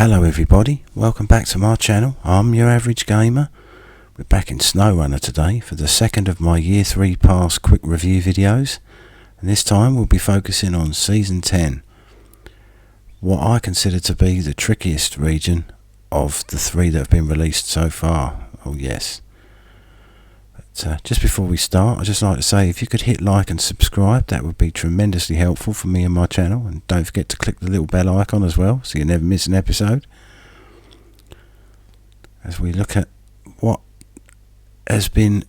Hello everybody, welcome back to my channel. I'm your average gamer. We're back in SnowRunner today for the second of my Year 3 Pass quick review videos, and this time we'll be focusing on Season 10, what I consider to be the trickiest region of the 3 that have been released so far. Oh yes. But just before we start, I'd just like to say if you could hit like and subscribe, that would be tremendously helpful for me and my channel, and don't forget to click the little bell icon as well so you never miss an episode. As we look at what has been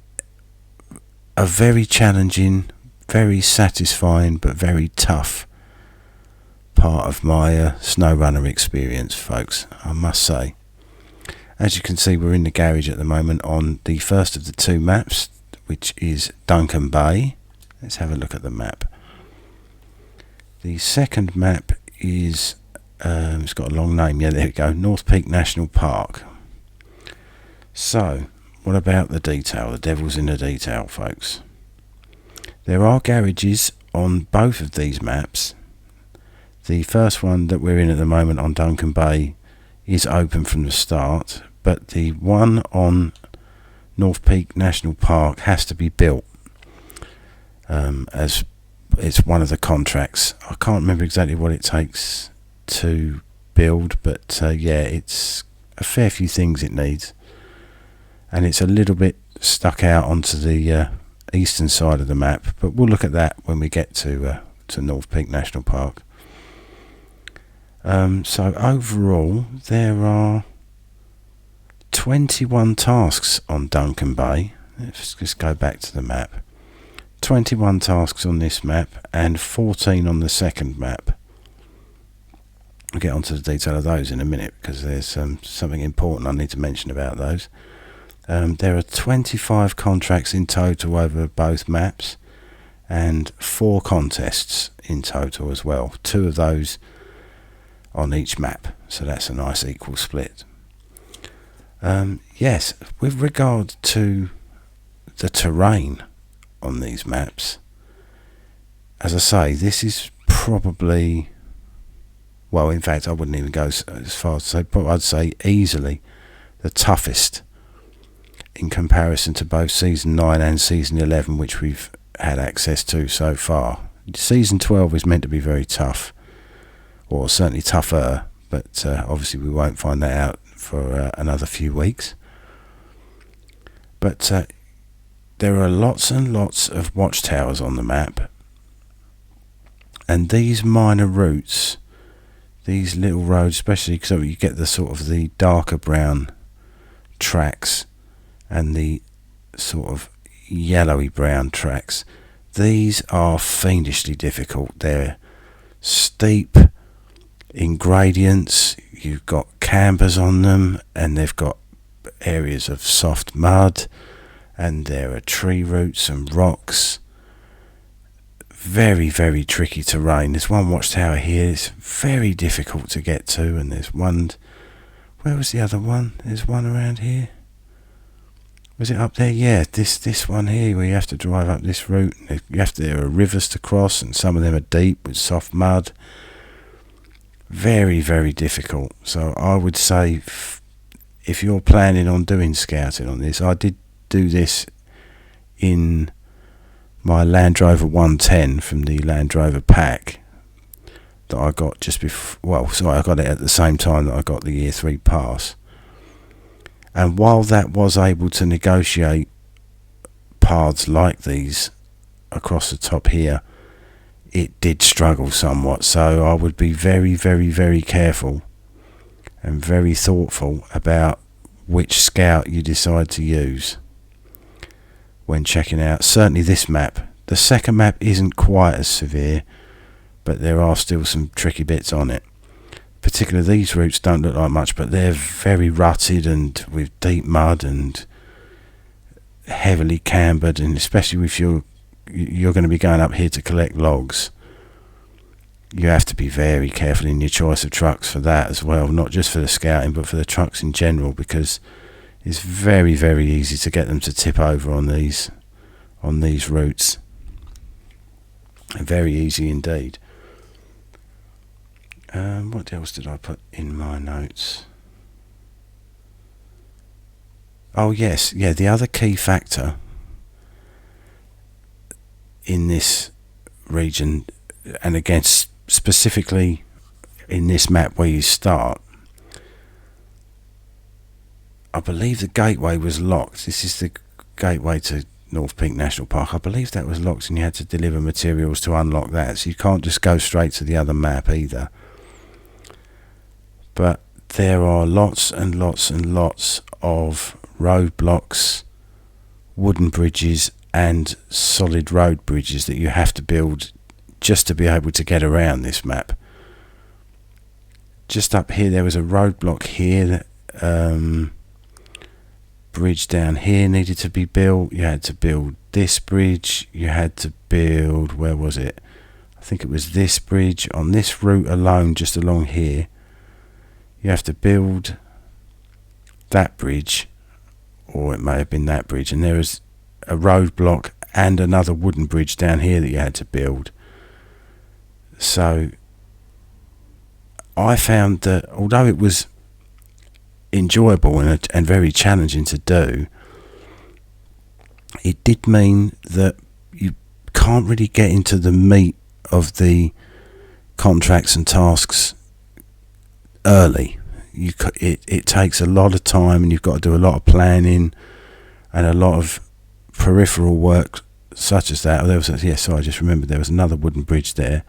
a very challenging, very satisfying but very tough part of my SnowRunner experience, folks, I must say. As you can see, we're in the garage at the moment on the first of the 2 maps, which is Duncan Bay. Let's have a look at the map. The second map is, it's got a long name, yeah, there we go, North Peak National Park. So, what about the detail? The devil's in the detail, folks. There are garages on both of these maps. The first one that we're in at the moment on Duncan Bay is open from the start, but the one on North Peak National Park has to be built, as it's one of the contracts. I can't remember exactly what it takes to build, but yeah, it's a fair few things it needs, and it's a little bit stuck out onto the eastern side of the map, but we'll look at that when we get to North Peak National Park. So overall there are 21 tasks on Duncan Bay. Let's just go back to the map. 21 tasks on this map and 14 on the second map. I'll get onto the detail of those in a minute because there's something important I need to mention about those. There are 25 contracts in total over both maps and 4 contests in total as well. 2 of those on each map, so that's a nice equal split. Yes, with regard to the terrain on these maps, as I say, this is probably, well, in fact I wouldn't even go as far as to say, but I'd say easily the toughest in comparison to both Season 9 and Season 11, which we've had access to so far. Season 12 is meant to be very tough, or certainly tougher, but obviously we won't find that out for another few weeks. But there are lots and lots of watchtowers on the map, and these minor routes, these little roads, especially because you get the sort of the darker brown tracks and the sort of yellowy brown tracks, these are fiendishly difficult. They're steep in gradients, you've got cambers on them, and they've got areas of soft mud, and there are tree roots and rocks. Very, very tricky terrain. There's one watchtower here, it's very difficult to get to, and there's one, where was the other one? There's one around here. Was it up there? Yeah, this one here, where you have to drive up this route. There are rivers to cross, and some of them are deep with soft mud. Very, very difficult. So I would say if you're planning on doing scouting on this, I did do this in my Land Rover 110 from the Land Rover pack that I got just before, well, sorry, I got it at the same time that I got the Year 3 Pass. And while that was able to negotiate paths like these across the top here, it did struggle somewhat, so I would be very, very, very careful and very thoughtful about which scout you decide to use when checking out certainly this map. The second map isn't quite as severe, but there are still some tricky bits on it. Particularly these routes don't look like much, but they're very rutted and with deep mud and heavily cambered, and especially if you're going to be going up here to collect logs, you have to be very careful in your choice of trucks for that as well, not just for the scouting but for the trucks in general, because it's very, very easy to get them to tip over on these routes. Very easy indeed. What else did I put in my notes? Oh yes, yeah, the other key factor in this region, and again specifically in this map where you start, I believe the gateway was locked. This is the gateway to North Peak National Park. I believe that was locked and you had to deliver materials to unlock that, so you can't just go straight to the other map either. But there are lots and lots and lots of roadblocks, wooden bridges and solid road bridges that you have to build just to be able to get around this map. Just up here there was a roadblock here, bridge down here needed to be built. You had to build this bridge, you had to build, where was it? I think it was this bridge on this route alone, just along here. You have to build that bridge, or it may have been that bridge, and there was a roadblock and another wooden bridge down here that you had to build. So I found that although it was enjoyable and very challenging to do, it did mean that you can't really get into the meat of the contracts and tasks early. It takes a lot of time, and you've got to do a lot of planning and a lot of peripheral work such as that. I just remembered there was another wooden bridge there.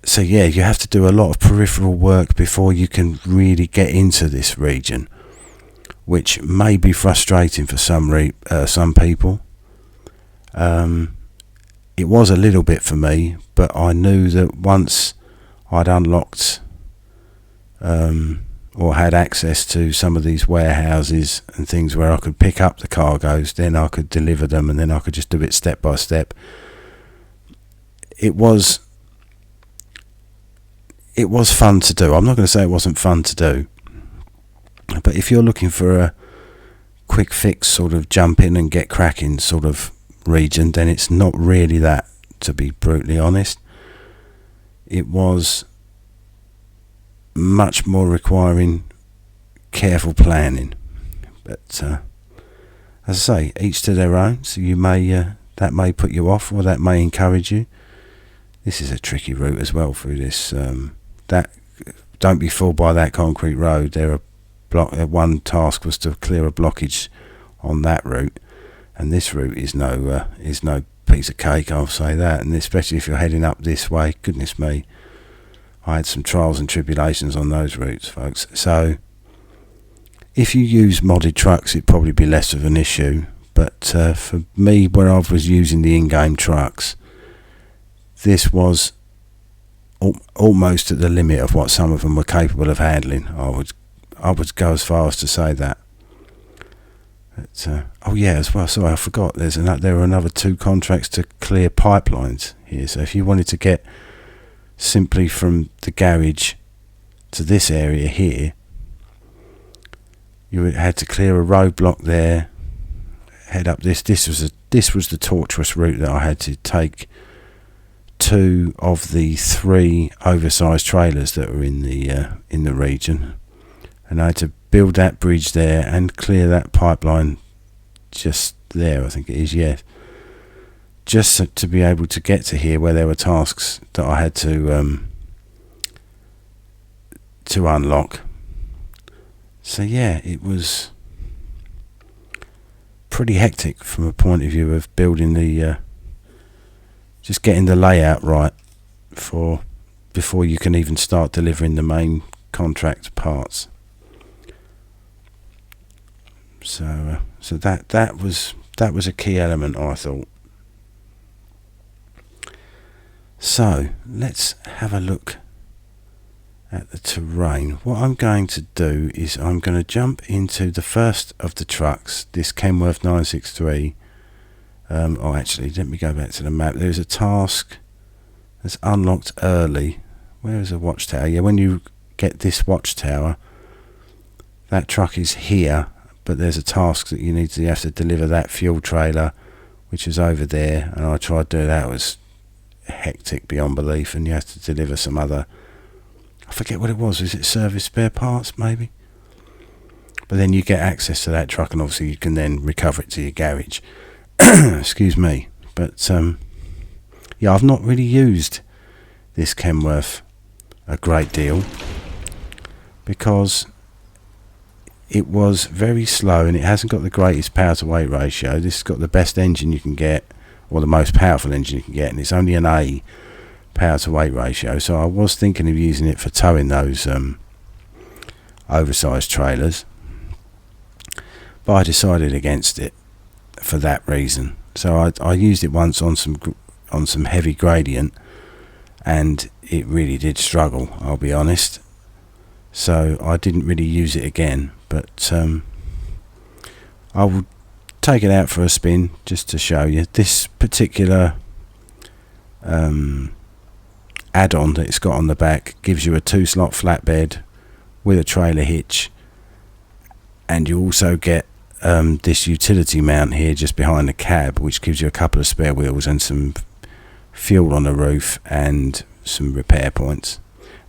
So yeah, you have to do a lot of peripheral work before you can really get into this region, which may be frustrating for some people. It was a little bit for me, but I knew that once I'd unlocked or had access to some of these warehouses and things where I could pick up the cargoes, then I could deliver them, and then I could just do it step by step. It was fun to do. I'm not going to say it wasn't fun to do, but if you're looking for a quick fix sort of jump in and get cracking sort of region, then it's not really that, to be brutally honest. It was much more requiring careful planning, but as I say, each to their own. So you may that may put you off, or that may encourage you. This is a tricky route as well through this. Don't be fooled by that concrete road. One task was to clear a blockage on that route, and this route is no piece of cake, I'll say that. And especially if you're heading up this way, goodness me, I had some trials and tribulations on those routes, folks. So if you use modded trucks, it'd probably be less of an issue. But for me, where I was using the in-game trucks, this was almost at the limit of what some of them were capable of handling. I would go as far as to say that. But, as well. Sorry, I forgot. There were another 2 contracts to clear pipelines here. So if you wanted to get simply from the garage to this area here, you had to clear a roadblock there. Head up this. This was the tortuous route that I had to take 2 of the 3 oversized trailers that were in the region, and I had to build that bridge there and clear that pipeline just there, I think it is, yes, just to be able to get to here where there were tasks that I had to unlock. So yeah, it was pretty hectic from a point of view of building just getting the layout right before you can even start delivering the main contract parts. So that was a key element, I thought. So let's have a look at the terrain. What I'm going to do is I'm going to jump into the first of the trucks, this Kenworth 963. Actually, let me go back to the map. There's a task that's unlocked early. Where is the watchtower? Yeah, when you get this watchtower, that truck is here, but there's a task that you have to deliver that fuel trailer, which is over there, and I tried to do that. hectic beyond belief, and you have to deliver some other, I forget what it was it service spare parts maybe? But then you get access to that truck, and obviously you can then recover it to your garage. Excuse me. But yeah, I've not really used this Kenworth a great deal because it was very slow and it hasn't got the greatest power to weight ratio. This has got the best engine you can get, or the most powerful engine you can get, and it's only an A power to weight ratio. So I was thinking of using it for towing those oversized trailers, but I decided against it for that reason. So I used it once on some heavy gradient, and it really did struggle, I'll be honest. So I didn't really use it again, but I will take it out for a spin just to show you. This particular add-on that it's got on the back gives you a 2-slot flatbed with a trailer hitch, and you also get this utility mount here just behind the cab, which gives you a couple of spare wheels and some fuel on the roof and some repair points.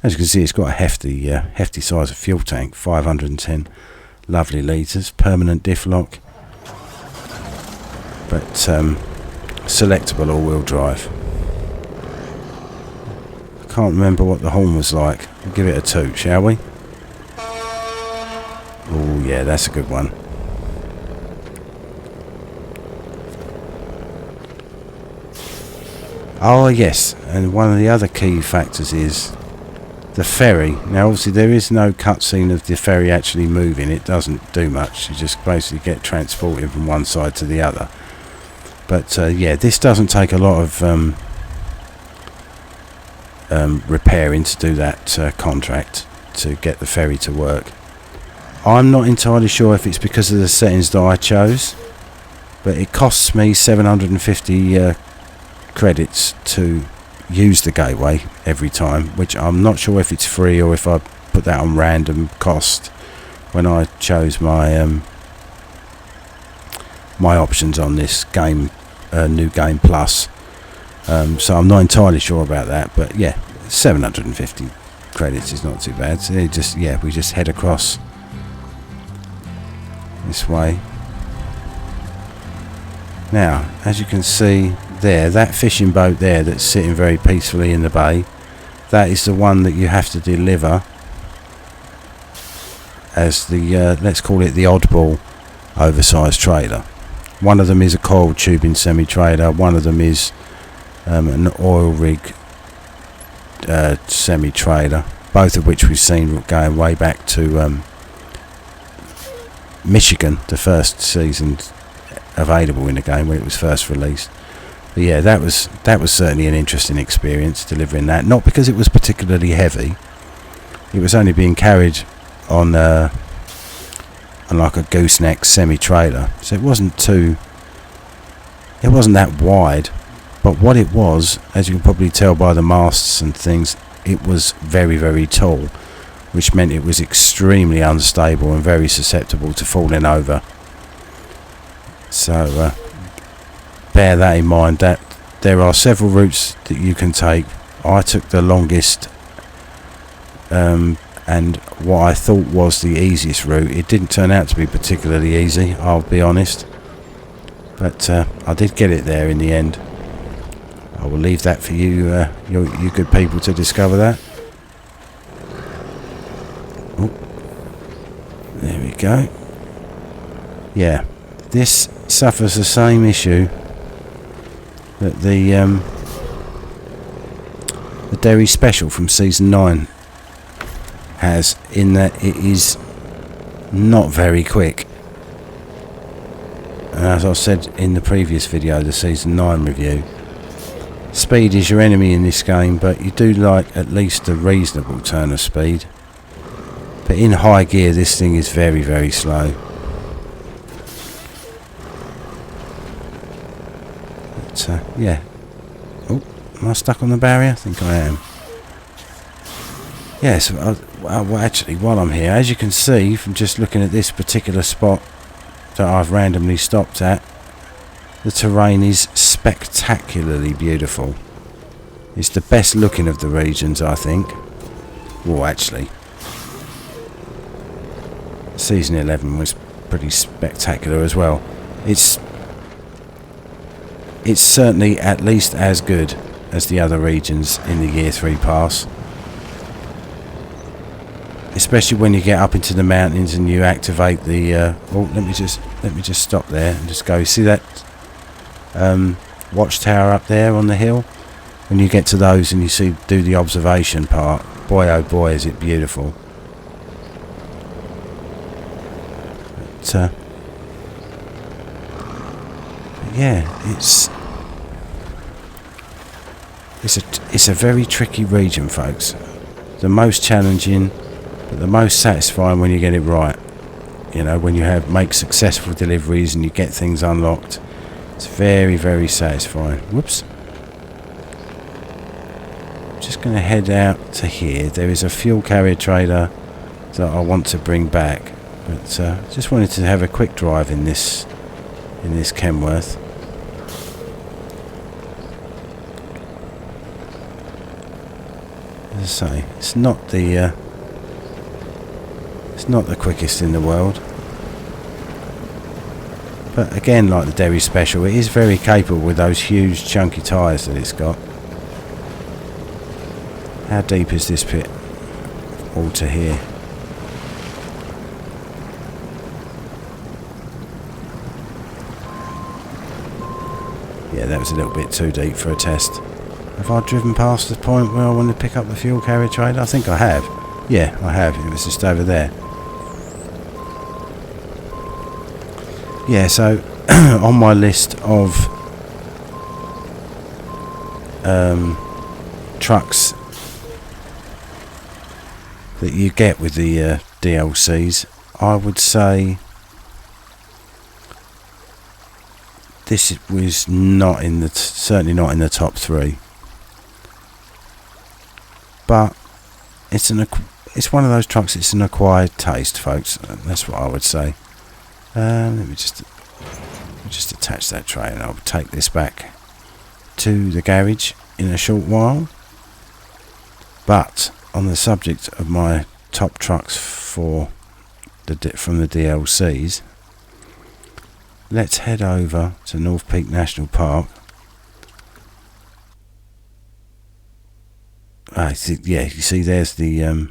As you can see, it's got a hefty size of fuel tank, 510 lovely litres, permanent diff lock, but selectable all-wheel drive. I can't remember what the horn was like. We'll give it a toot, shall we? Oh yeah, that's a good one. Oh yes, and one of the other key factors is the ferry. Now obviously there is no cutscene of the ferry actually moving. It doesn't do much. You just basically get transported from one side to the other. But yeah, this doesn't take a lot of repairing to do that contract to get the ferry to work. I'm not entirely sure if it's because of the settings that I chose, but it costs me 750 credits to use the gateway every time, which I'm not sure if it's free or if I put that on random cost when I chose my my options on this game, New Game Plus. So I'm not entirely sure about that, but yeah, 750 credits is not too bad. So we just head across this way. Now, as you can see there, that fishing boat there that's sitting very peacefully in the bay, that is the one that you have to deliver as the let's call it the oddball oversized trailer. One of them is a coil tubing semi-trailer, one of them is an oil rig semi-trailer, both of which we've seen going way back to Michigan, the first season available in the game when it was first released. But yeah, that was certainly an interesting experience delivering that. Not because it was particularly heavy. It was only being carried on like a gooseneck semi-trailer, so it wasn't that wide. But what it was, as you can probably tell by the masts and things, it was very, very tall, which meant it was extremely unstable and very susceptible to falling over. So bear that in mind, that there are several routes that you can take. I took the longest and what I thought was the easiest route. It didn't turn out to be particularly easy, I'll be honest, but I did get it there in the end. I will leave that for you, you good people, to discover that. Oh, there we go. Yeah, this suffers the same issue that the Derry Special from Season 9 has, in that it is not very quick. And as I said in the previous video, the Season 9 review, speed is your enemy in this game, but you do like at least a reasonable turn of speed. But in high gear this thing is very, very slow. But yeah. Oh, am I stuck on the barrier? I think I am. Yes, well, actually, while I'm here, as you can see from just looking at this particular spot that I've randomly stopped at, the terrain is spectacularly beautiful. It's the best looking of the regions, I think. Well, actually, Season 11 was pretty spectacular as well. It's certainly at least as good as the other regions in the Year 3 pass. Especially when you get up into the mountains and you activate the oh, let me just stop there and just go. See that watchtower up there on the hill? When you get to those and you do the observation part, boy oh boy is it beautiful. But yeah, it's a very tricky region, folks. The most challenging, but the most satisfying when you get it right. You know, when you make successful deliveries and you get things unlocked. It's very, very satisfying. Whoops. Just going to head out to here. There is a fuel carrier trailer that I want to bring back, but just wanted to have a quick drive in this Kenworth. As I say, it's not the quickest in the world, but again, like the Derry Special, it is very capable with those huge chunky tyres that it's got. How deep is this pit? All to here. Yeah, that was a little bit too deep for a test. Have I driven past the point where I want to pick up the fuel carrier trailer? I think I have. Yeah, I have. It was just over there. Yeah, so on my list of trucks that you get with the DLCs, I would say this was not in the certainly not in the top 3. But it's one of those trucks. It's an acquired taste, folks. That's what I would say. Let me just attach that tray, and I'll take this back to the garage in a short while. But on the subject of my top trucks from the DLCs, let's head over to North Peak National Park. Yeah, you see, there's the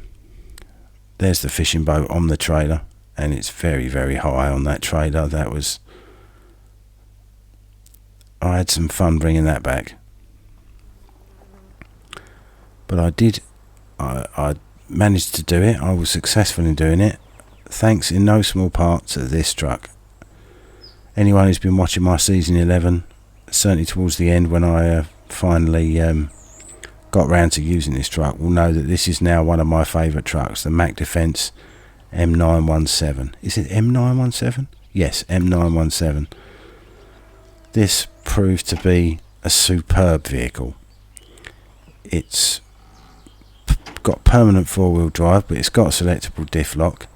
fishing boat on the trailer, and it's very, very high on that trailer. I had some fun bringing that back, but I managed to do it. I was successful in doing it, thanks in no small part to this truck. Anyone who's been watching my Season 11, certainly towards the end when I finally got round to using this truck, will know that this is now one of my favourite trucks, the Mack Defence M917. Is it M917? Yes, M917. This proved to be a superb vehicle. It's got permanent 4-wheel drive, but it's got a selectable diff lock.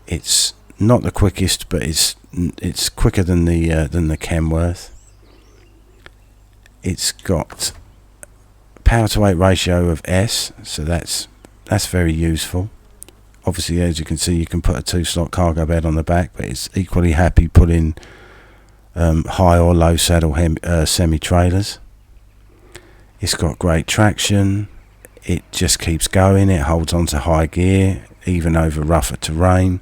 It's not the quickest, but it's quicker than the Kenworth. It's got power to weight ratio of S, so that's very useful. Obviously, as you can see, you can put a 2-slot cargo bed on the back, but it's equally happy putting high or low saddle semi-trailers. It's got great traction. It just keeps going. It holds on to high gear, even over rougher terrain.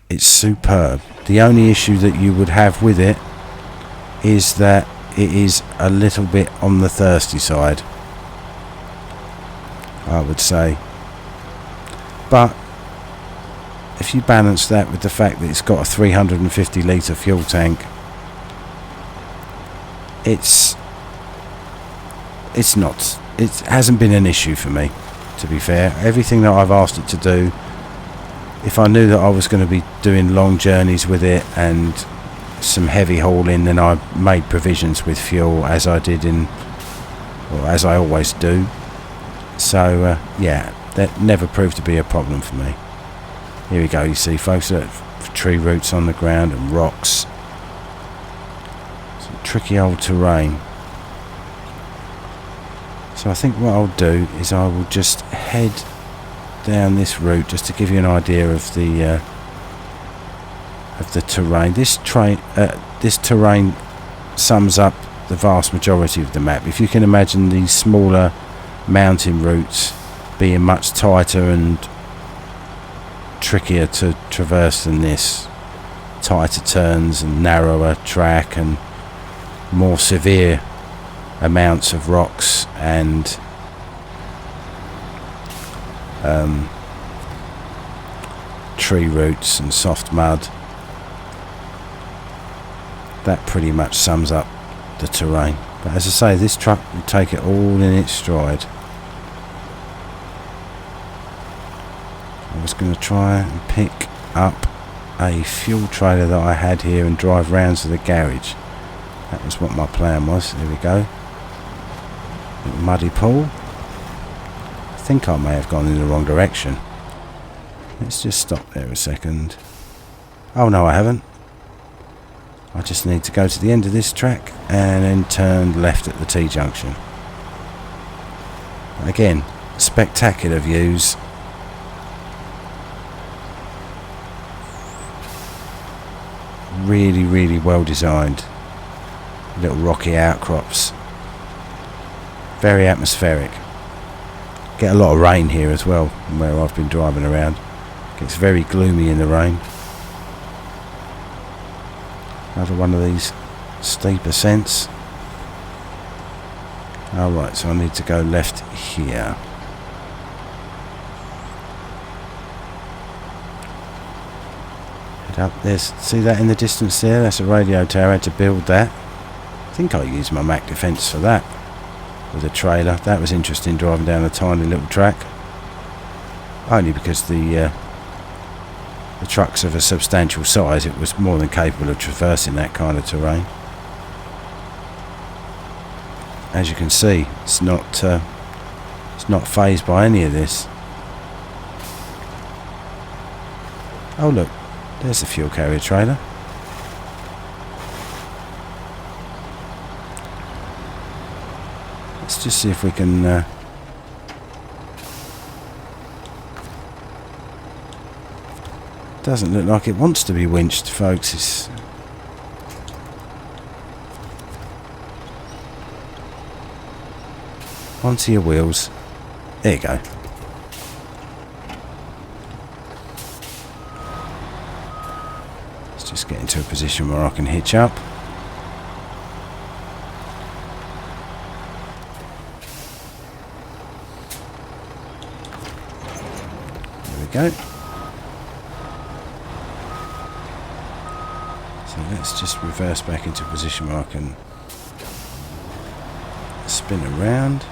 It's superb. The only issue that you would have with it is that it is a little bit on the thirsty side, I would say. But if you balance that with the fact that it's got a 350 litre fuel tank, it hasn't been an issue for me, to be fair. Everything that I've asked it to do, if I knew that I was going to be doing long journeys with it and some heavy hauling, then I made provisions with fuel, as I did as I always do. So yeah, that never proved to be a problem for me. Here we go, you see, folks, tree roots on the ground and rocks. Some tricky old terrain. So I think what I'll do is I will just head down this route just to give you an idea of the terrain. This terrain sums up the vast majority of the map. If you can imagine these smaller mountain routes being much tighter and trickier to traverse than this, tighter turns and narrower track and more severe amounts of rocks and tree roots and soft mud, that pretty much sums up the terrain. But as I say, this truck will take it all in its stride. I was going to try and pick up a fuel trailer that I had here and drive round to the garage. That was what my plan was. There we go. Little muddy pool. I think I may have gone in the wrong direction. Let's just stop there a second. Oh no, I haven't. I just need to go to the end of this track and then turn left at the T-junction. Again, spectacular views. Really, really well designed. Little rocky outcrops. Very atmospheric. Get a lot of rain here as well, where I've been driving around. Gets very gloomy in the rain. Another one of these steep ascents. Alright, so I need to go left here. Head up. There's, see that in the distance there? That's a radio tower. I had to build that. I think I used my Mac Defence for that. With a trailer. That was interesting, driving down a tiny little track. Only because the truck's of a substantial size, it was more than capable of traversing that kind of terrain. As you can see, it's not phased by any of this. Oh look, there's the fuel carrier trailer. Let's just see if we can doesn't look like it wants to be winched, folks. It's onto your wheels. There you go. Let's just get into a position where I can hitch up. There we go. Let's just reverse back into a position where I can spin around.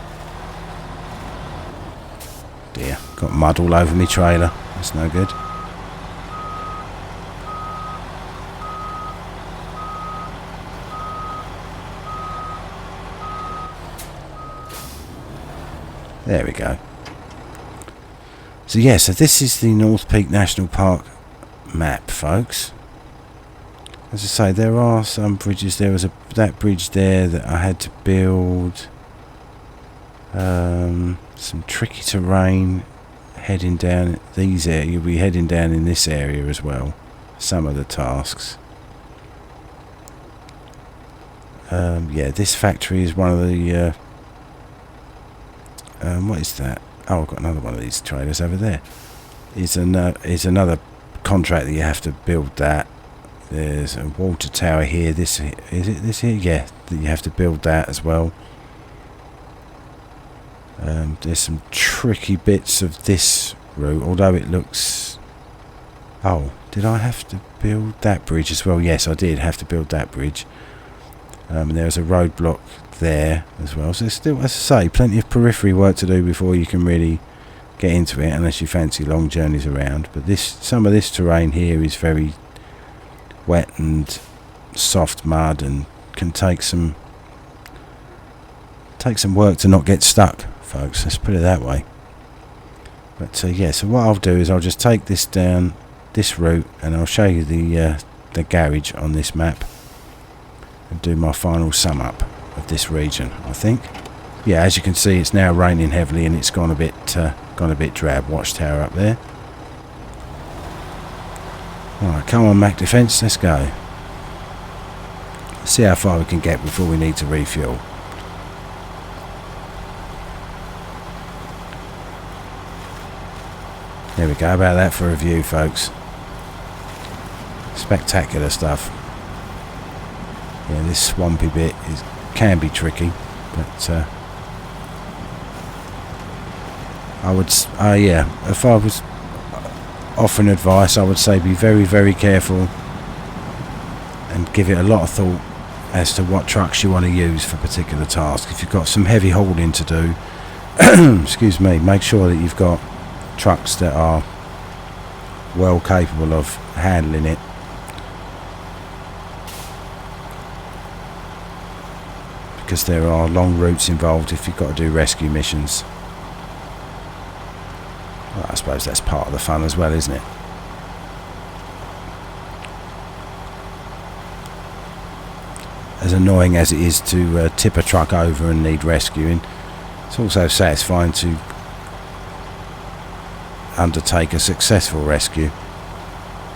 Dear, got mud all over me trailer. That's no good. There we go. So yeah, so this is the North Peak National Park map, folks. As I say, there are some bridges. There was that bridge there that I had to build. Some tricky terrain heading down these areas. You'll be heading down in this area as well. Some of the tasks. Yeah, this factory is one of the. What is that? Oh, I've got another one of these trailers over there. It's another contract that you have to build that. There's a water tower here. Is it this here? Yeah, you have to build that as well. There's some tricky bits of this route, although it looks... Oh, did I have to build that bridge as well? Yes, I did have to build that bridge. There's a roadblock there as well. So there's still, as I say, plenty of periphery work to do before you can really get into it, unless you fancy long journeys around. But some of this terrain here is very wet and soft mud, and can take some work to not get stuck, folks. Let's put it that way. But yeah, so what I'll do is I'll just take this down this route, and I'll show you the garage on this map, and do my final sum up of this region, I think. yeah, as you can see, it's now raining heavily and it's gone a bit drab. Watchtower up there. Alright, come on, Mac Defence, let's go. See how far we can get before we need to refuel. There we go. How about that for a view, folks? Spectacular stuff. Yeah, this swampy bit can be tricky, but I would, yeah, if I was offering advice, I would say be very, very careful and give it a lot of thought as to what trucks you want to use for particular tasks. If you've got some heavy hauling to do, excuse me, make sure that you've got trucks that are well capable of handling it. Because there are long routes involved if you've got to do rescue missions. Well, I suppose that's part of the fun as well, isn't it? As annoying as it is to tip a truck over and need rescuing, it's also satisfying to undertake a successful rescue.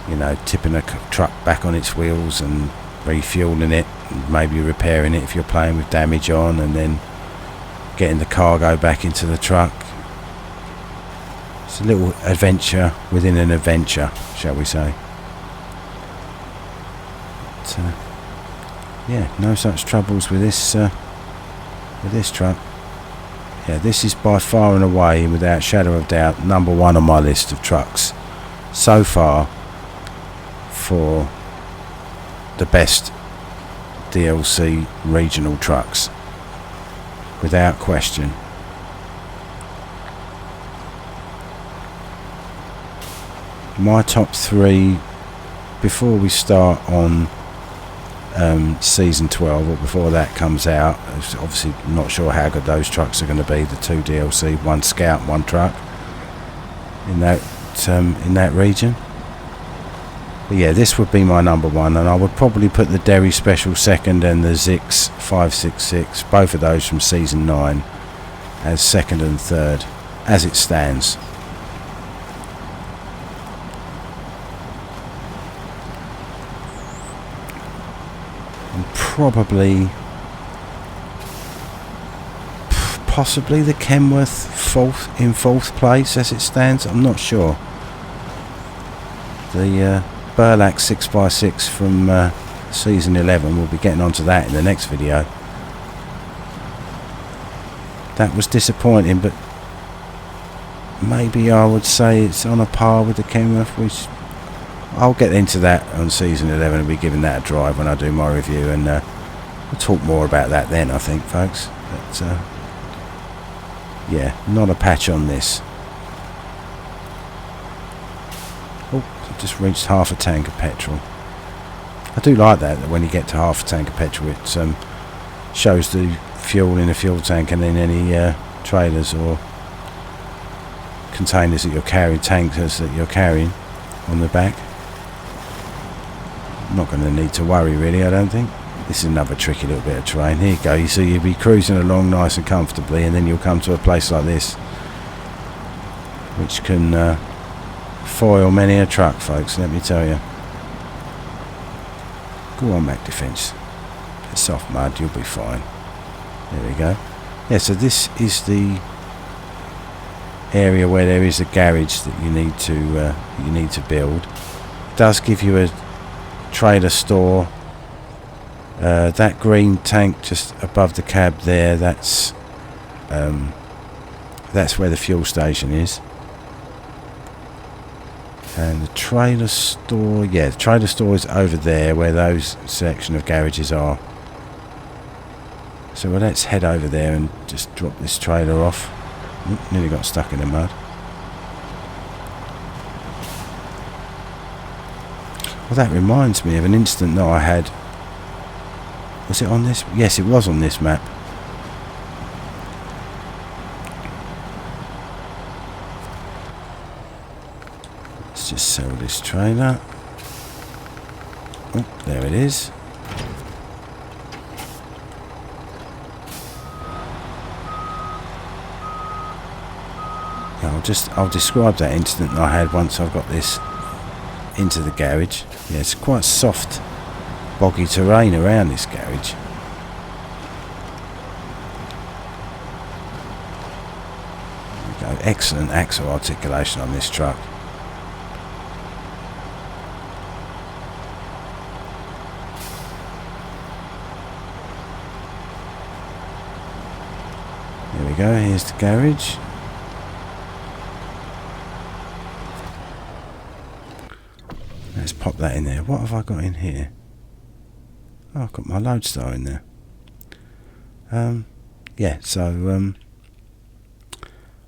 You know, tipping a truck back on its wheels and refueling it, and maybe repairing it if you're playing with damage on, and then getting the cargo back into the truck. It's a little adventure within an adventure, shall we say. But, yeah, no such troubles with this truck. Yeah, this is by far and away, without shadow of doubt, #1 on my list of trucks so far for the best DLC regional trucks, without question. My top 3 before we start on season 12, or before that comes out. Obviously not sure how good those trucks are going to be, the 2 DLC, 1 Scout, 1 truck in that region. But yeah, this would be my #1, and I would probably put the Derry Special second and the Zix 566, both of those from season 9, as second and third as it stands. Probably, possibly the Kenworth in fourth place as it stands. I'm not sure. The Burlak 6x6 from season 11, we'll be getting onto that in the next video. That was disappointing, but maybe I would say it's on a par with the Kenworth, which I'll get into that on season 11 and be giving that a drive when I do my review, and we'll talk more about that then, I think, folks. But yeah, not a patch on this. Oh, I've just reached half a tank of petrol. I do like that when you get to half a tank of petrol, it shows the fuel in the fuel tank, and then any trailers or containers that you're carrying, tankers that you're carrying on the back. I'm not going to need to worry really, I don't think. This is another tricky little bit of terrain. Here you go, you see, you'll be cruising along nice and comfortably, and then you'll come to a place like this, which can foil many a truck, folks, let me tell you. Go on, Mac Defence. It's soft mud, you'll be fine. There we go. Yeah, so this is the area where there is a garage that you need to build. It does give you a trailer store. That green tank just above the cab there, that's where the fuel station is. And the trailer store, yeah, the trailer store is over there where those section of garages are. So well, let's head over there and just drop this trailer off. Nearly got stuck in the mud. Well, that reminds me of an incident that I had. Was it on this? Yes, it was on this map. Let's just sell this trailer. Oh, there it is. Yeah, I'll describe that incident that I had once I've got this into the garage. Yeah, it's quite soft, boggy terrain around this garage. There we go. Excellent axle articulation on this truck. There we go, here's the garage. Let's pop that in there. What have I got in here? Oh, I've got my Lodestar in there. Yeah, so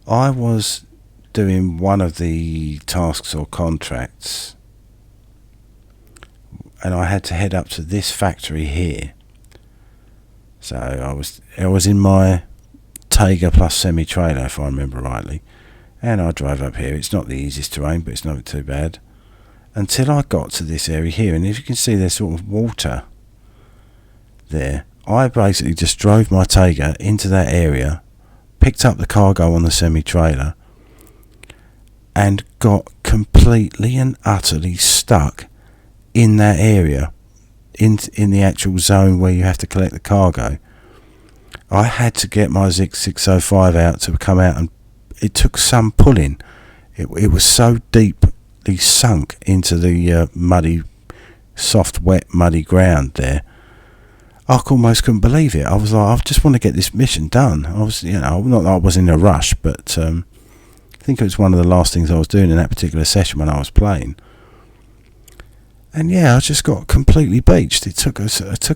I was doing one of the tasks or contracts, and I had to head up to this factory here. So I was in my Taiga plus semi-trailer, if I remember rightly, and I drove up here. It's not the easiest terrain, but it's not too bad. Until I got to this area here, and if you can see there's sort of water there, I basically just drove my Taiga into that area, picked up the cargo on the semi-trailer, and got completely and utterly stuck in that area, in the actual zone where you have to collect the cargo. I had to get my Zig 605 out to come out, and it took some pulling. It was so deeply sunk into the muddy, soft, wet, muddy ground there. I almost couldn't believe it. I was like, I just want to get this mission done. I was, not that I was in a rush, but I think it was one of the last things I was doing in that particular session when I was playing. And yeah, I just got completely beached. It took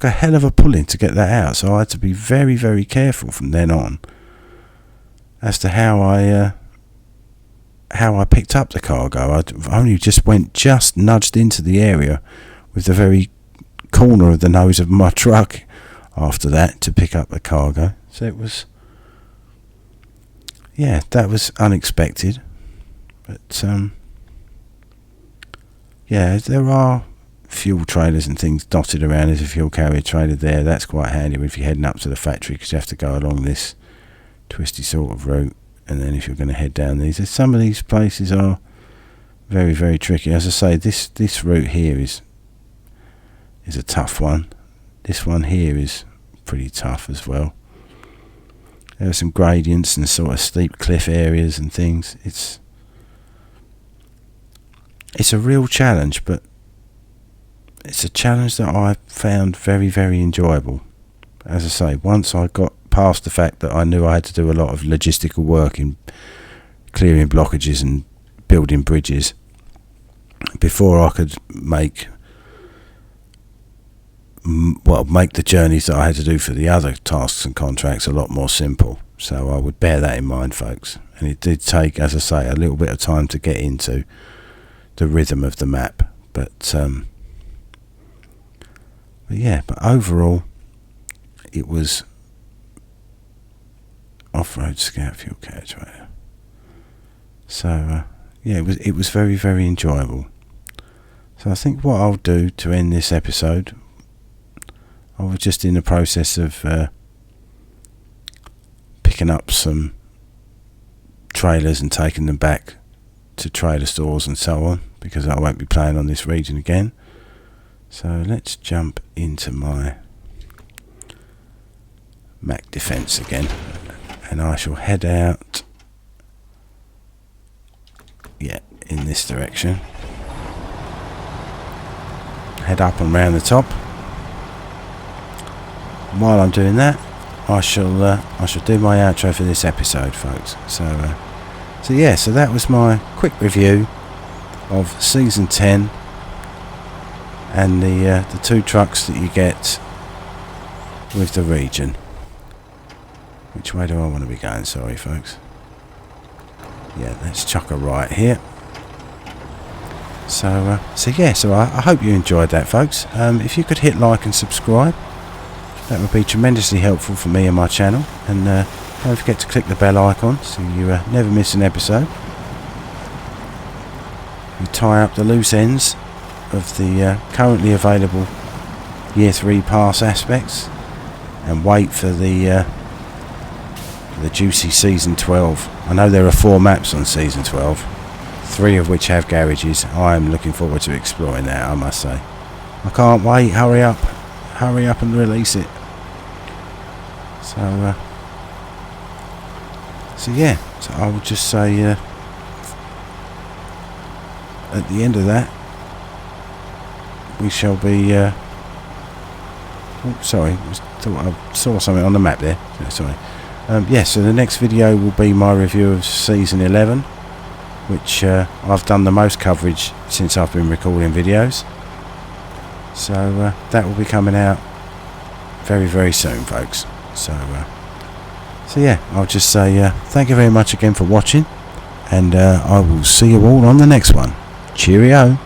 a hell of a pulling to get that out, so I had to be very, very careful from then on as to how I picked up the cargo. I only just nudged into the area with the very corner of the nose of my truck after that to pick up the cargo. So it was, yeah, that was unexpected. But yeah, there are fuel trailers and things dotted around. There's a fuel carrier trailer there. That's quite handy if you're heading up to the factory, because you have to go along this twisty sort of route. And then if you're going to head down these, some of these places are very, very tricky. As I say, this route here is a tough one. This one here is pretty tough as well. There are some gradients and sort of steep cliff areas and things. It's a real challenge, but it's a challenge that I found very, very enjoyable. As I say, once I got past the fact that I knew I had to do a lot of logistical work in clearing blockages and building bridges before I could make the journeys that I had to do for the other tasks and contracts a lot more simple. So I would bear that in mind, folks. And it did take, as I say, a little bit of time to get into the rhythm of the map. But yeah, but overall it was off-road scout fuel carrier trailer. So yeah, it was very, very enjoyable. So I think what I'll do to end this episode, I was just in the process of picking up some trailers and taking them back to trailer stores and so on, because I won't be playing on this region again. So let's jump into my Mac Defence again, and I shall head out, yeah, in this direction. Head up and round the top. And while I'm doing that, I shall do my outro for this episode, folks. So yeah, so that was my quick review of Season 10 and the two trucks that you get with the region. Which way do I want to be going? Sorry, folks. Yeah, let's chuck a right here. So yeah, so I hope you enjoyed that, folks. If you could hit like and subscribe, that would be tremendously helpful for me and my channel. And don't forget to click the bell icon so you never miss an episode. You tie up the loose ends of the currently available Year 3 pass aspects and wait for the the juicy Season 12. I know there are 4 maps on Season 12, 3 of which have garages. I am looking forward to exploring that, I must say. I can't wait. Hurry up and release it. So yeah, so I would just say at the end of that we shall be sorry, I saw something on the map there. Sorry. So the next video will be my review of Season 11, which I've done the most coverage since I've been recording videos. So that will be coming out very, very soon, folks. So yeah, I'll just say thank you very much again for watching, and I will see you all on the next one. Cheerio.